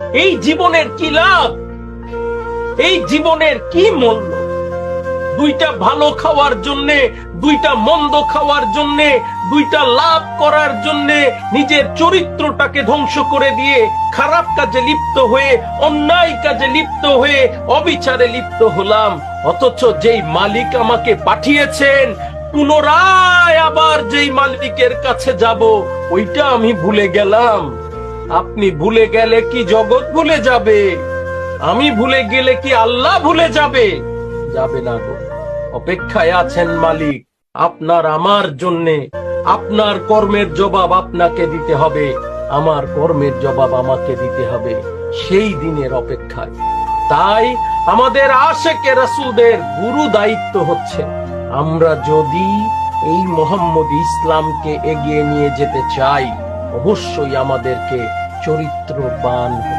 এই জীবনের কি লাভ? এই জীবনের কি মূল্য? দুইটা ভালো খাওয়ার জন্যে, দুইটা মন্দ খাওয়ার জন্যে, দুইটা লাভ করার জন্যে নিজের চরিত্রটাকে ধ্বংস করে দিয়ে খারাপ কাজে লিপ্ত হয়ে, অন্যায় কাজে লিপ্ত হয়ে, অবিচারে লিপ্ত হলাম। অথচ যেই মালিক আমাকে পাঠিয়েছেন, পুনরায় আবার যেই মালিকের কাছে যাব, ওইটা আমি ভুলে গেলাম। আপনি ভুলে গেলে কি জগৎ ভুলে যাবে? আমি ভুলে গেলে কি আল্লাহ ভুলে যাবে? যাবে না গো। অপেক্ষায় আছেন মালিক আপনার আমার জন্যে। আপনার কর্মের জবাব আপনাকে দিতে হবে, আমার কর্মের জবাব আমাকে দিতে হবে, সেই দিনের অপেক্ষায়। তাই আমাদের আশেকে রাসূলদের গুরু দায়িত্ব হচ্ছে, আমরা যদি এই মোহাম্মদ ইসলামকে এগিয়ে নিয়ে যেতে চাই, অবশ্যই আমাদেরকে চরিত্রবান হতে